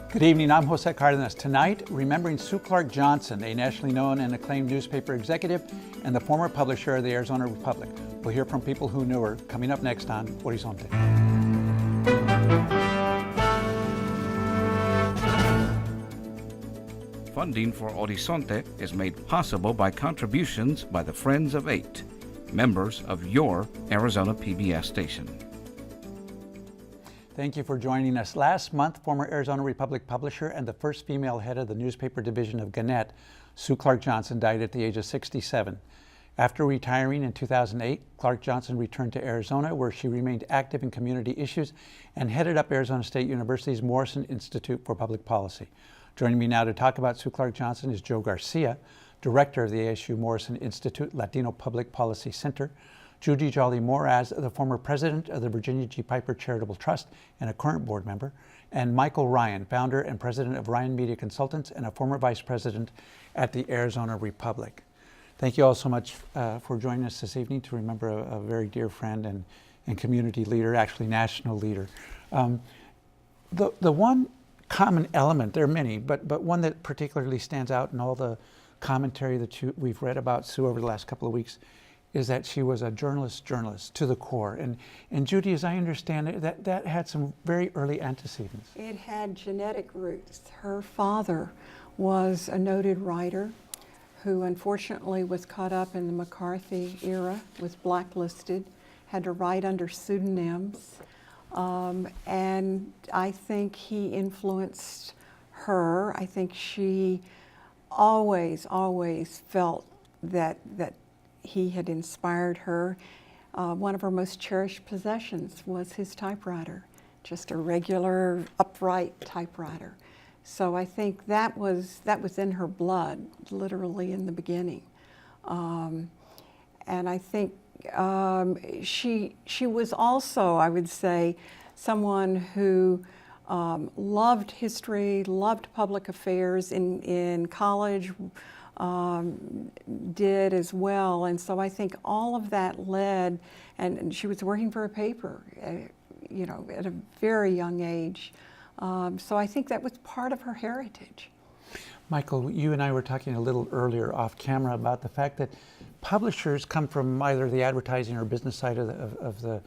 Good evening, I'm Jose Cardenas. Tonight, remembering Sue Clark Johnson, a nationally known and acclaimed newspaper executive and the former publisher of the Arizona Republic. We'll hear from people who knew her coming up next on Horizonte. Funding for Horizonte is made possible by contributions by the Friends of Eight, members of your Arizona PBS station. Thank you for joining us. Last month, former Arizona Republic publisher and the first female head of the newspaper division of Gannett, Sue Clark Johnson, died at the age of 67. After retiring in 2008, Clark Johnson returned to Arizona, where she remained active in community issues and headed up Arizona State University's Morrison Institute for Public Policy. Joining me now to talk about Sue Clark Johnson is Joe Garcia, director of the ASU Morrison Institute Latino Public Policy Center, Judy Jolly Moraz, the former president of the Virginia G. Piper Charitable Trust and a current board member, and Michael Ryan, founder and president of Ryan Media Consultants and a former vice president at the Arizona Republic. Thank you all so much for joining us this evening to remember a very dear friend and community leader, actually national leader. The one common element, there are many, but one that particularly stands out in all the commentary that we've read about Sue over the last couple of weeks is that she was a journalist to the core. And Judy, as I understand it, that had some very early antecedents. It had genetic roots. Her father was a noted writer who unfortunately was caught up in the McCarthy era, was blacklisted, had to write under pseudonyms. And I think he influenced her. I think she always felt that he had inspired her. One of her most cherished possessions was his typewriter, just a regular upright typewriter. So I think that was in her blood, literally in the beginning. And I think she was also, I would say, someone who loved history, loved public affairs in college, did as well. And so I think all of that led, and she was working for a paper, at a very young age. So I think that was part of her heritage. Michael, you and I were talking a little earlier off camera about the fact that publishers come from either the advertising or business side of the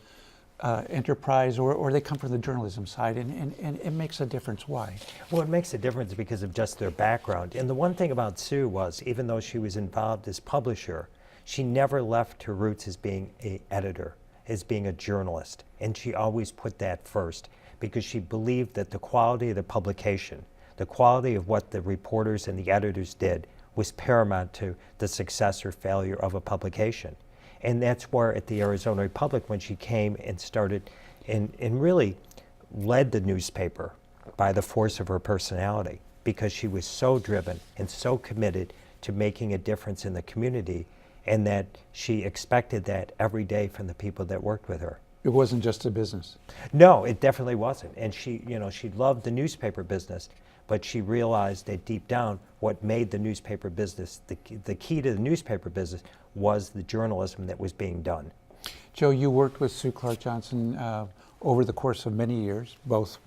enterprise, or they come from the journalism side, and it makes a difference. Why? Well, it makes a difference because of just their background. And the one thing about Sue was, even though she was involved as publisher, she never left her roots as being an editor, as being a journalist. And she always put that first because she believed that the quality of the publication, the quality of what the reporters and the editors did was paramount to the success or failure of a publication. And that's where at the Arizona Republic, when she came and started and really led the newspaper by the force of her personality, because she was so driven and so committed to making a difference in the community, and that she expected that every day from the people that worked with her. It wasn't just a business. No, it definitely wasn't. And she loved the newspaper business, but she realized that deep down what made the newspaper business, the key to the newspaper business was the journalism that was being done. Joe, you worked with Sue Clark Johnson over the course of many years, both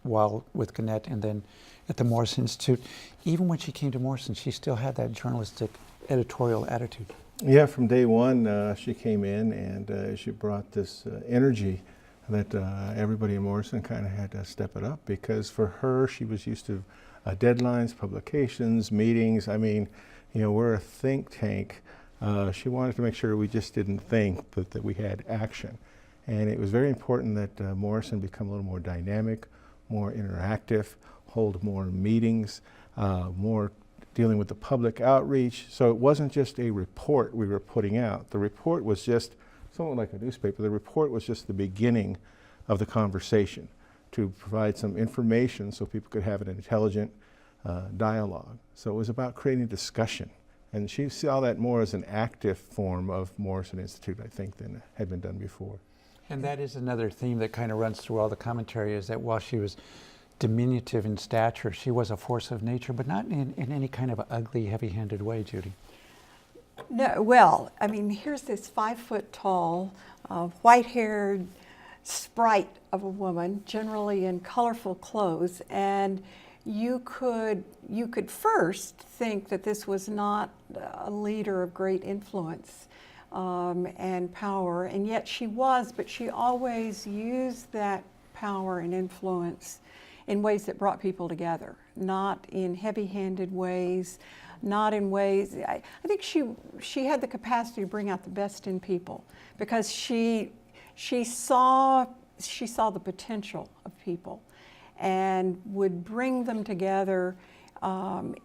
while with Gannett and then at the Morrison Institute. Even when she came to Morrison, she still had that journalistic editorial attitude. Yeah, from day one, she came in and she brought this energy that everybody in Morrison kind of had to step it up, because for her, she was used to deadlines, publications, meetings. I mean, we're a think tank. She wanted to make sure we just didn't think, but that we had action. And it was very important that Morrison become a little more dynamic, more interactive, hold more meetings, more dealing with the public outreach. So it wasn't just a report we were putting out. The report was just somewhat like a newspaper. The report was just the beginning of the conversation to provide some information so people could have an intelligent dialogue. So it was about creating discussion. And she saw that more as an active form of Morrison Institute, I think, than had been done before. And that is another theme that kind of runs through all the commentary, is that while she was diminutive in stature, she was a force of nature, but not in any kind of ugly, heavy-handed way, Judy. No, well, I mean, here's this 5 foot tall, white-haired sprite of a woman, generally in colorful clothes, and you could first think that this was not a leader of great influence and power, and yet she was, but she always used that power and influence in ways that brought people together, not in heavy-handed ways, not in ways, I think she had the capacity to bring out the best in people, because she saw the potential of people and would bring them together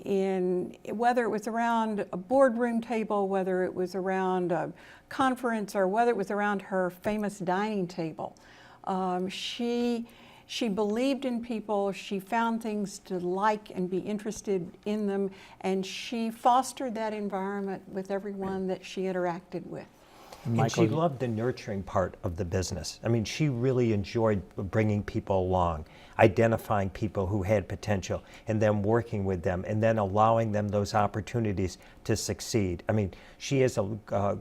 in, whether it was around a boardroom table, whether it was around a conference, or whether it was around her famous dining table. She believed in people, she found things to like and be interested in them, and she fostered that environment with everyone that she interacted with. And she loved the nurturing part of the business. I mean, she really enjoyed bringing people along, identifying people who had potential, and then working with them, and then allowing them those opportunities to succeed. I mean, she has a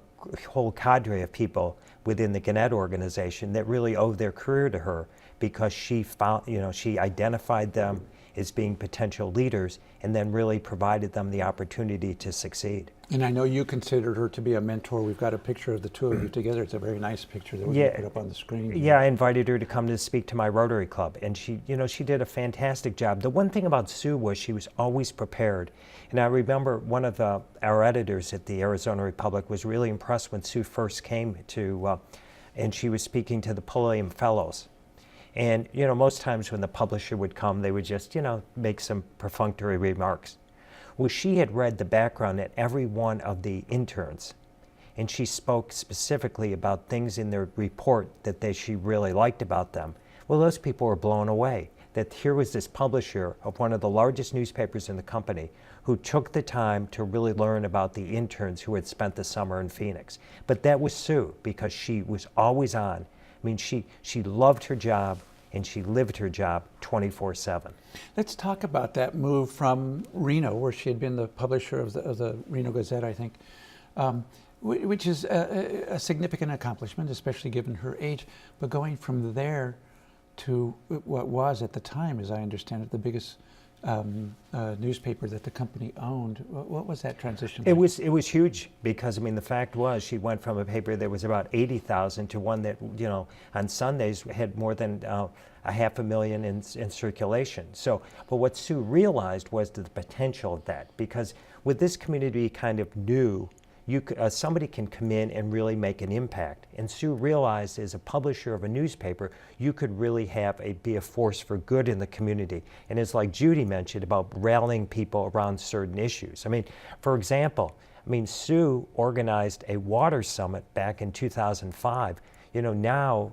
whole cadre of people within the Gannett organization that really owe their career to her, because she found, she identified them as being potential leaders and then really provided them the opportunity to succeed. And I know you considered her to be a mentor. We've got a picture of the two of you together. It's a very nice picture that we can put up on the screen. Yeah, I invited her to come to speak to my Rotary Club, and she did a fantastic job. The one thing about Sue was she was always prepared. And I remember one of our editors at the Arizona Republic was really impressed when Sue first came to, and she was speaking to the Pulliam Fellows. And, most times when the publisher would come, they would just, make some perfunctory remarks. Well, she had read the background at every one of the interns, and she spoke specifically about things in their report that she really liked about them. Well, those people were blown away that here was this publisher of one of the largest newspapers in the company who took the time to really learn about the interns who had spent the summer in Phoenix. But that was Sue, because she was always on. I mean, she loved her job, and she lived her job 24/7. Let's talk about that move from Reno, where she had been the publisher of the Reno Gazette, I think, which is a significant accomplishment, especially given her age. But going from there to what was at the time, as I understand it, the biggest newspaper that the company owned. What was that transition like? It was huge, because the fact was she went from a paper that was about 80,000 to one that on Sundays had more than 500,000 in circulation. So, but what Sue realized was the potential of that, because with this community kind of new, somebody can come in and really make an impact. And Sue realized, as a publisher of a newspaper, you could really be a force for good in the community. And it's like Judy mentioned about rallying people around certain issues. For example, Sue organized a water summit back in 2005. Now,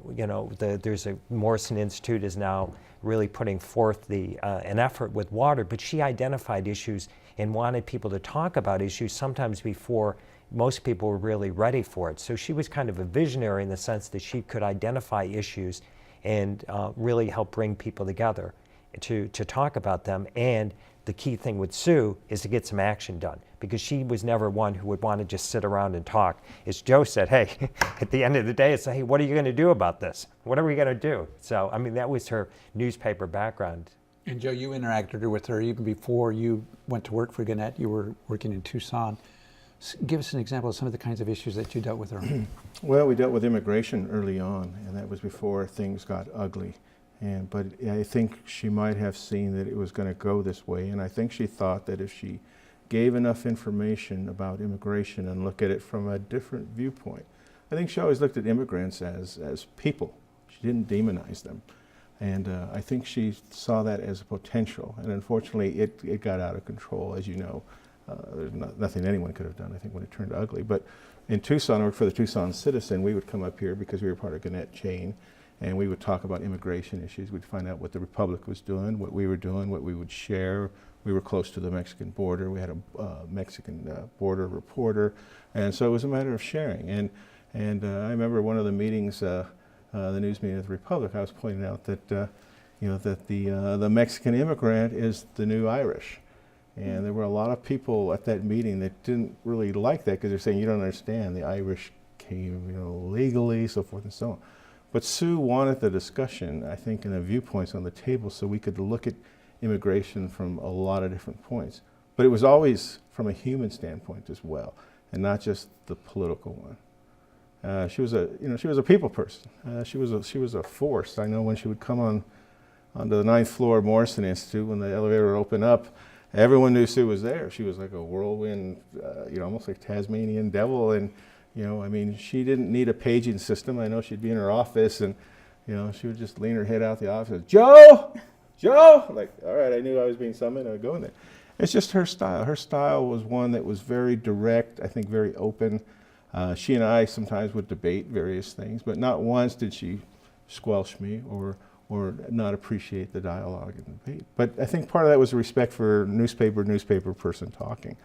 there's a Morrison Institute is now really putting forth an effort with water, but she identified issues and wanted people to talk about issues sometimes before most people were really ready for it. So she was kind of a visionary in the sense that she could identify issues and really help bring people together to talk about them. And the key thing with Sue is to get some action done, because she was never one who would want to just sit around and talk. As Joe said, hey, at the end of the day, it's like, hey, what are you going to do about this? What are we going to do? So, that was her newspaper background. And Joe, you interacted with her even before you went to work for Gannett. You were working in Tucson. Give us an example of some of the kinds of issues that you dealt with her on. Well, we dealt with immigration early on, and that was before things got ugly. But I think she might have seen that it was going to go this way, and I think she thought that if she gave enough information about immigration and look at it from a different viewpoint, I think she always looked at immigrants as people. She didn't demonize them. And I think she saw that as a potential, and unfortunately it got out of control, as you know. There's nothing anyone could have done, I think, when it turned ugly. But in Tucson, I worked for the Tucson Citizen. We would come up here because we were part of Gannett chain, and we would talk about immigration issues. We'd find out what the Republic was doing, what we were doing, what we would share. We were close to the Mexican border. We had a Mexican border reporter, and so it was a matter of sharing. And I remember one of the meetings, the news meeting of the Republic, I was pointing out that that the Mexican immigrant is the new Irish. And there were a lot of people at that meeting that didn't really like that, because they're saying, you don't understand, the Irish came, legally, so forth and so on. But Sue wanted the discussion, I think, and the viewpoints on the table so we could look at immigration from a lot of different points. But it was always from a human standpoint as well, and not just the political one. She was a people person. She was a force. I know when she would come onto the 9th floor of Morrison Institute, when the elevator would open up, everyone knew Sue was there. She was like a whirlwind, almost like Tasmanian devil. And I mean, she didn't need a paging system. I know she'd be in her office, and she would just lean her head out the office. Joe, Joe, like, all right, I knew I was being summoned. I would go in there. It's just her style. Her style was one that was very direct, I think very open. She and I sometimes would debate various things, but not once did she squelch me or not appreciate the dialogue and debate. But I think part of that was a respect for newspaper person talking.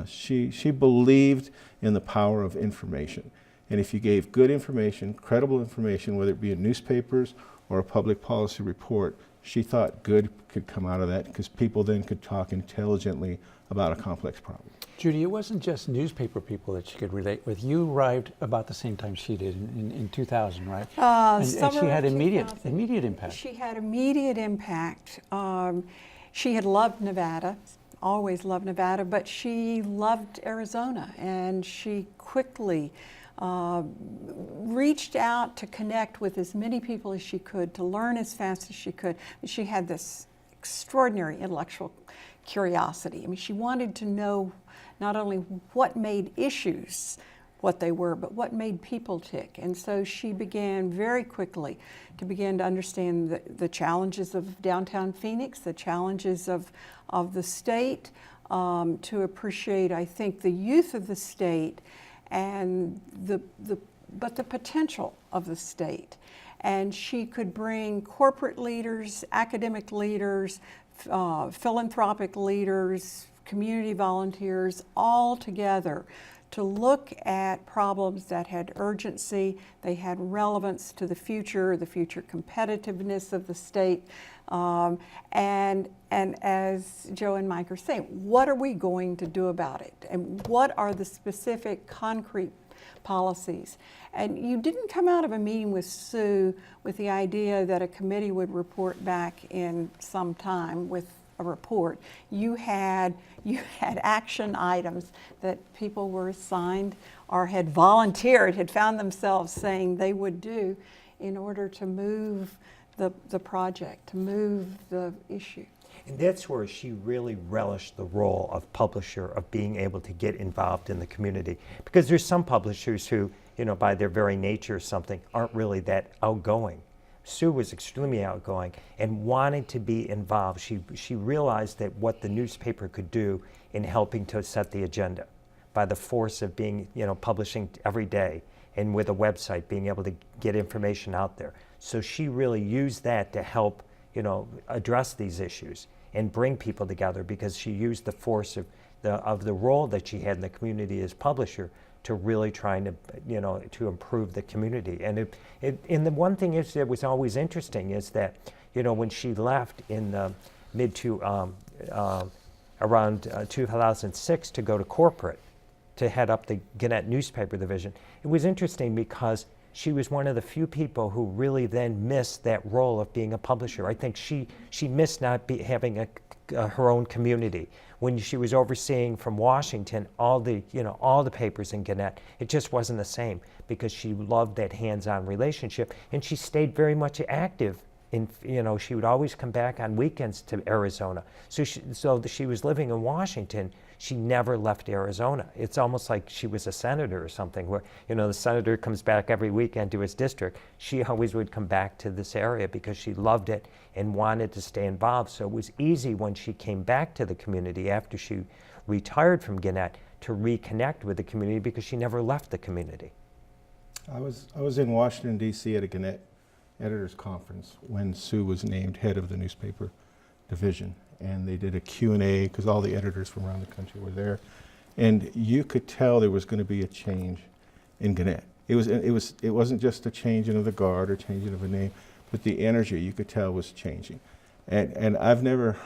She believed in the power of information. And if you gave good information, credible information, whether it be in newspapers or a public policy report, she thought good could come out of that because people then could talk intelligently about a complex problem. Judy, it wasn't just newspaper people that she could relate with. You arrived about the same time she did in 2000, right? And she had immediate impact. She had immediate impact. She had loved Nevada, always loved Nevada, but she loved Arizona, and she quickly reached out to connect with as many people as she could, to learn as fast as she could. She had this extraordinary intellectual curiosity. I mean, she wanted to know not only what made issues what they were, but what made people tick. And so she began very quickly to begin to understand the challenges of downtown Phoenix, the challenges of the state, to appreciate, I think, the youth of the state and the potential of the state. And she could bring corporate leaders, academic leaders, philanthropic leaders, community volunteers, all together to look at problems that had urgency, they had relevance to the future competitiveness of the state. And as Joe and Mike are saying, what are we going to do about it? And what are the specific concrete policies? And you didn't come out of a meeting with Sue with the idea that a committee would report back in some time with a report. You had action items that people were assigned or had volunteered, had found themselves saying they would do in order to move the project, to move the issue. And that's where she really relished the role of publisher, of being able to get involved in the community. Because there's some publishers who, by their very nature or something, aren't really that outgoing. Sue was extremely outgoing and wanted to be involved. She realized that what the newspaper could do in helping to set the agenda by the force of being, publishing every day, and with a website, being able to get information out there. So she really used that to help, address these issues and bring people together, because she used the force of the role that she had in the community as publisher to really trying to, to improve the community. And and the one thing that was always interesting is that, when she left in the around 2006 to go to corporate, to head up the Gannett newspaper division, it was interesting because she was one of the few people who really then missed that role of being a publisher. I think she missed not having her own community. When she was overseeing from Washington all the papers in Gannett, it just wasn't the same, because she loved that hands-on relationship, and she stayed very much active. She would always come back on weekends to Arizona. So she was living in Washington. She never left Arizona. It's almost like she was a senator or something, where, the senator comes back every weekend to his district. She always would come back to this area because she loved it and wanted to stay involved. So it was easy when she came back to the community after she retired from Gannett to reconnect with the community, because she never left the community. I was in Washington, D.C. at a Gannett editors conference when Sue was named head of the newspaper division, and they did a Q&A because all the editors from around the country were there, and you could tell there was going to be a change in Gannett. It wasn't just a changing of the guard or changing of a name, but the energy, you could tell, was changing. And I've never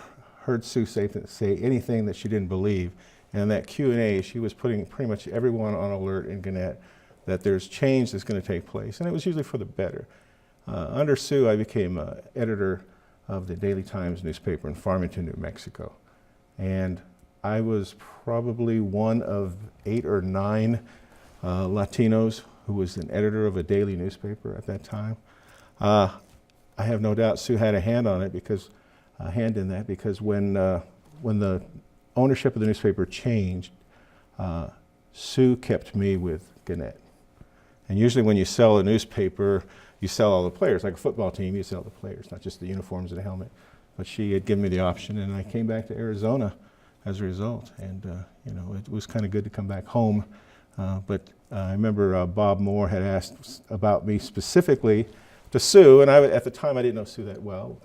heard Sue say anything that she didn't believe. And in that Q&A, she was putting pretty much everyone on alert in Gannett that there's change that's going to take place, and it was usually for the better. Under Sue, I became editor of the Daily Times newspaper in Farmington, New Mexico. And I was probably one of 8 or 9 Latinos who was an editor of a daily newspaper at that time. I have no doubt Sue had a hand in that, because when the ownership of the newspaper changed, Sue kept me with Gannett. And usually when you sell a newspaper, you sell all the players. Like a football team, you sell the players, not just the uniforms and the helmet. But she had given me the option, and I came back to Arizona as a result. And it was kind of good to come back home. But I remember Bob Moore had asked about me specifically to Sue, and at the time I didn't know Sue that well.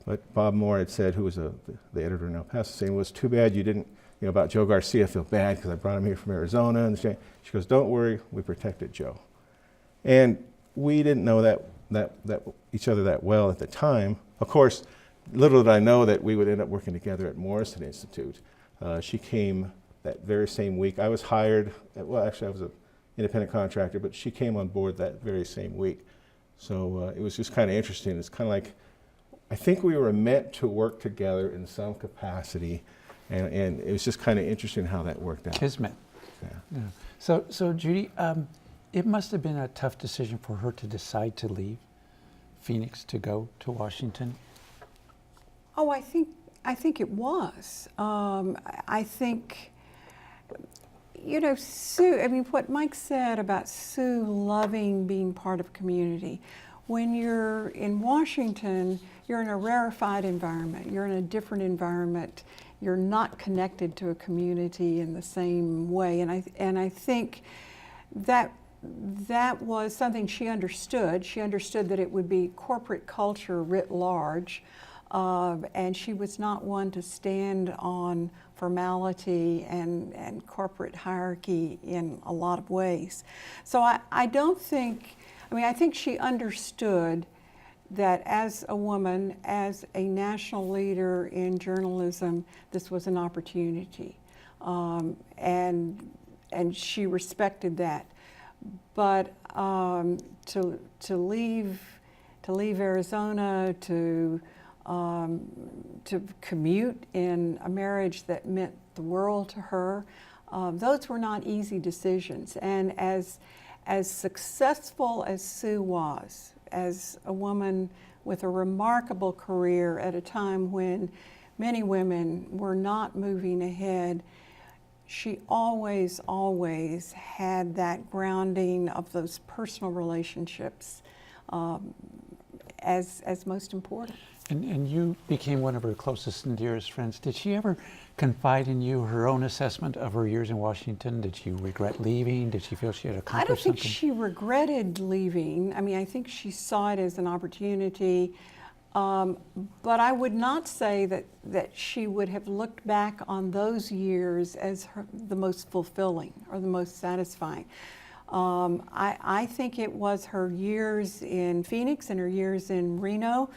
But Bob Moore had said, who was the editor in El Paso, saying, "Well, it's too bad you didn't, about Joe Garcia, I feel bad because I brought him here from Arizona." And she goes, "Don't worry, we protected Joe." And we didn't know that each other that well at the time. Of course, little did I know that we would end up working together at Morrison Institute. She came that very same week. I was hired, actually I was an independent contractor, but she came on board that very same week. So it was just kind of interesting. It's kind of like, I think we were meant to work together in some capacity, and it was just kind of interesting how that worked out. Kismet. Yeah. Yeah. So Judy, it must have been a tough decision for her to decide to leave Phoenix to go to Washington. Oh, I think it was. I think, Sue, what Mike said about Sue loving being part of community. When you're in Washington, you're in a rarefied environment. You're in a different environment. You're not connected to a community in the same way. And I think that was something she understood. She understood that it would be corporate culture writ large. And she was not one to stand on formality and corporate hierarchy in a lot of ways. So I think she understood that as a woman, as a national leader in journalism, this was an opportunity. And she respected that. But to leave Arizona, to commute in a marriage that meant the world to her, those were not easy decisions. And as successful as Sue was, as a woman with a remarkable career at a time when many women were not moving ahead, she always had that grounding of those personal relationships as most important. And you became one of her closest and dearest friends. Did she ever confide in you her own assessment of her years in Washington? Did she regret leaving? Did she feel she had accomplished I don't think something? she regretted leaving. I think she saw it as an opportunity. But I would not say that she would have looked back on those years as the most fulfilling or the most satisfying. I think it was her years in Phoenix and her years in Reno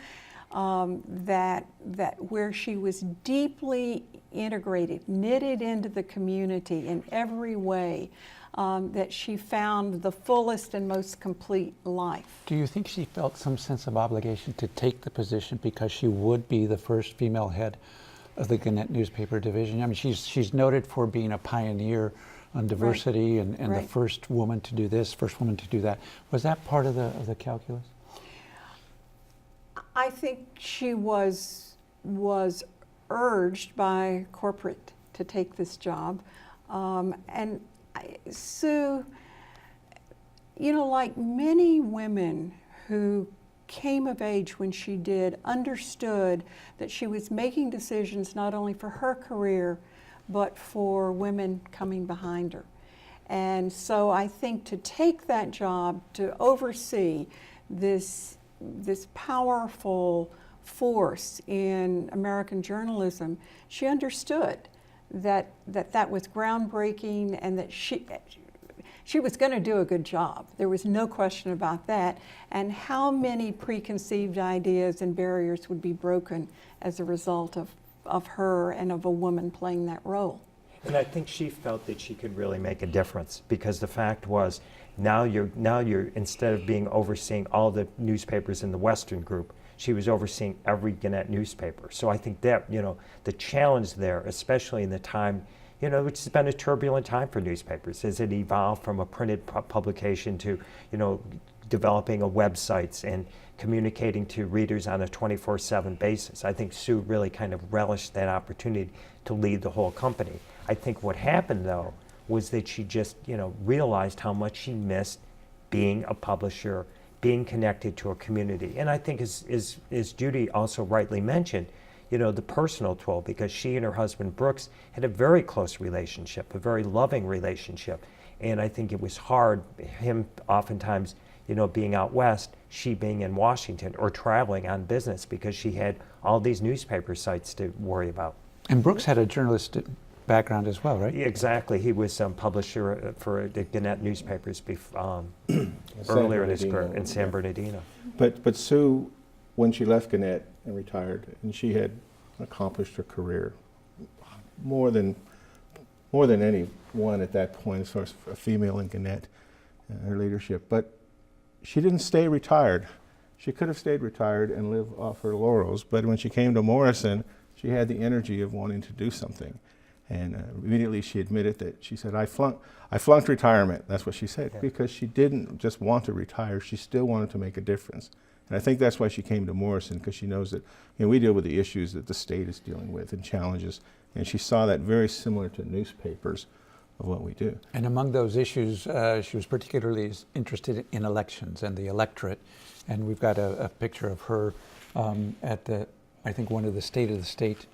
that where she was deeply integrated, knitted into the community in every way, that she found the fullest and most complete life. Do you think she felt some sense of obligation to take the position because she would be the first female head of the Gannett newspaper division? She's noted for being a pioneer on diversity and Right. the first woman to do this, first woman to do that. Was that part of the calculus? I think she was urged by corporate to take this job. And Sue, like many women who came of age when she did, understood that she was making decisions not only for her career, but for women coming behind her. And so I think to take that job, to oversee this powerful force in American journalism, she understood that was groundbreaking and that she was going to do a good job. There was no question about that. And how many preconceived ideas and barriers would be broken as a result of her and of a woman playing that role. And I think she felt that she could really make a difference, because the fact was, now you're instead of being overseeing all the newspapers in the Western group, she was overseeing every Gannett newspaper. So I think that, you know, the challenge there, especially in the time, you know, which has been a turbulent time for newspapers, as it evolved from a printed publication to, you know, developing a websites and communicating to readers on a 24/7 basis. I think Sue really kind of relished that opportunity to lead the whole company. I think what happened, though, was that she just, you know, realized how much she missed being a publisher, being connected to a community. And I think, as Judy also rightly mentioned, you know, the personal toll, because she and her husband Brooks had a very close relationship, a very loving relationship. And I think it was hard, him oftentimes, you know, being out west, she being in Washington or traveling on business, because she had all these newspaper sites to worry about. And Brooks had a journalistic background as well, right? Exactly. He was publisher for the Gannett newspapers earlier in his career in San Bernardino. But Sue, when she left Gannett and retired, and she had accomplished her career more than anyone at that point, as far as a female in Gannett, her leadership. But she didn't stay retired. She could have stayed retired and lived off her laurels, but when she came to Morrison, she had the energy of wanting to do something. And immediately she admitted that, she said, I flunked retirement. That's what she said, because she didn't just want to retire, she still wanted to make a difference. And I think that's why she came to Morrison, because she knows that, you know, we deal with the issues that the state is dealing with and challenges, and she saw that very similar to newspapers of what we do. And among those issues, she was particularly interested in elections and the electorate. And we've got a picture of her at the, I think, one of the State of the State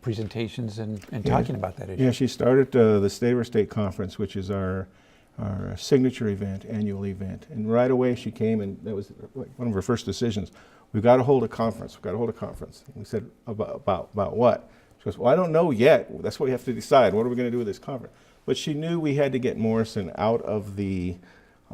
presentations and talking about that issue. Yeah, she started the State of Her State Conference, which is our signature event, annual event. And right away she came, and that was one of her first decisions. We've got to hold a conference. We've got to hold a conference. And we said, about what? She goes, well, I don't know yet. That's what we have to decide. What are we going to do with this conference? But she knew we had to get Morrison out of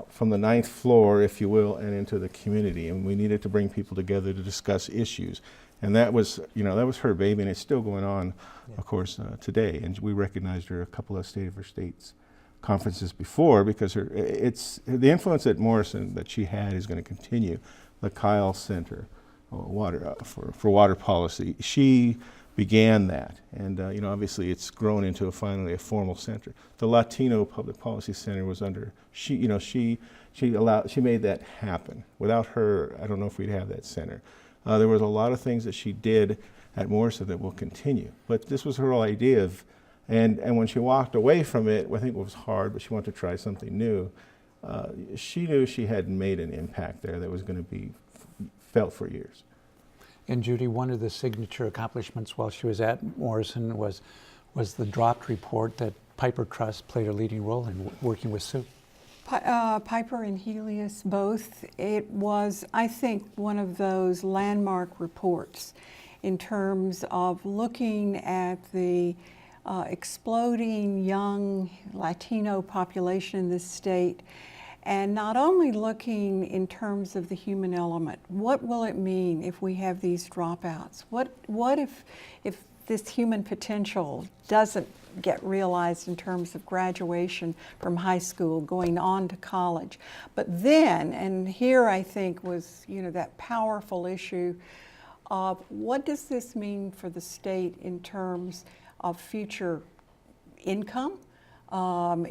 from the 9th floor, if you will, and into the community. And we needed to bring people together to discuss issues. And that was, you know, that was her baby, and it's still going on, of course, today. And we recognized her a couple of State of Her States conferences before, because the influence at Morrison that she had is going to continue. The Kyle Center, for water policy, she began that, and you know, obviously it's grown into finally a formal center. The Latino Public Policy Center was under she made that happen. Without her, I don't know if we'd have that center. There was a lot of things that she did at Morrison that will continue, but this was her whole idea of, and when she walked away from it, I think it was hard, but she wanted to try something new. She knew she had made an impact there that was going to be felt for years. And Judy, one of the signature accomplishments while she was at Morrison was the dropped report that Piper Trust played a leading role in working with Sue. Piper and Helios both. It was, I think, one of those landmark reports in terms of looking at the exploding young Latino population in this state, and not only looking in terms of the human element. What will it mean if we have these dropouts? What if this human potential doesn't get realized in terms of graduation from high school, going on to college? But then, and here I think was, you know, that powerful issue of what does this mean for the state in terms of future income?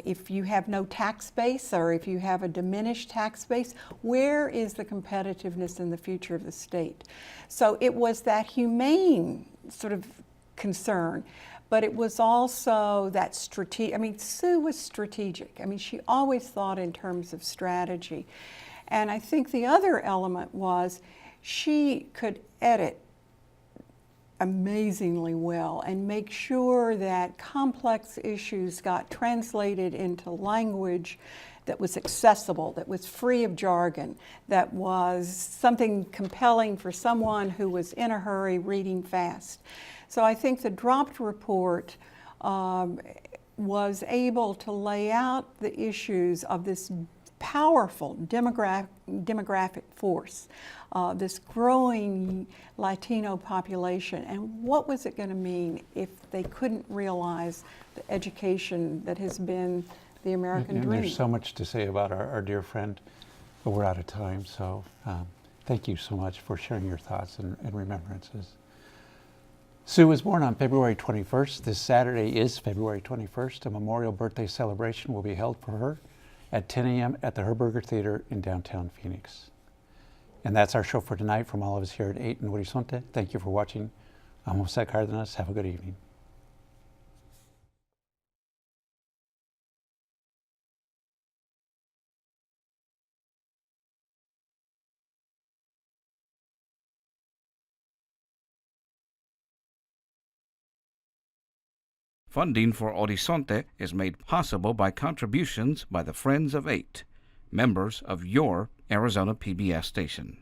If you have no tax base, or if you have a diminished tax base, where is the competitiveness in the future of the state? So it was that humane sort of concern, but it was also that strategic. I mean, Sue was strategic. I mean, she always thought in terms of strategy. And I think the other element was she could edit amazingly well and make sure that complex issues got translated into language that was accessible, that was free of jargon, that was something compelling for someone who was in a hurry reading fast. So I think the dropped report was able to lay out the issues of this powerful demographic force, this growing Latino population, and what was it going to mean if they couldn't realize the education that has been the American and dream. There's so much to say about our dear friend, but we're out of time. So Thank you so much for sharing your thoughts and remembrances. Sue was born on February 21st. This Saturday is February 21st. A memorial birthday celebration will be held for her at 10 a.m. at the Herberger Theater in downtown Phoenix. And that's our show for tonight from all of us here at 8 in Horizonte. Thank you for watching. I'm Jose Cardenas. Have a good evening. Funding for Horizonte is made possible by contributions by the Friends of 8, members of your Arizona PBS station.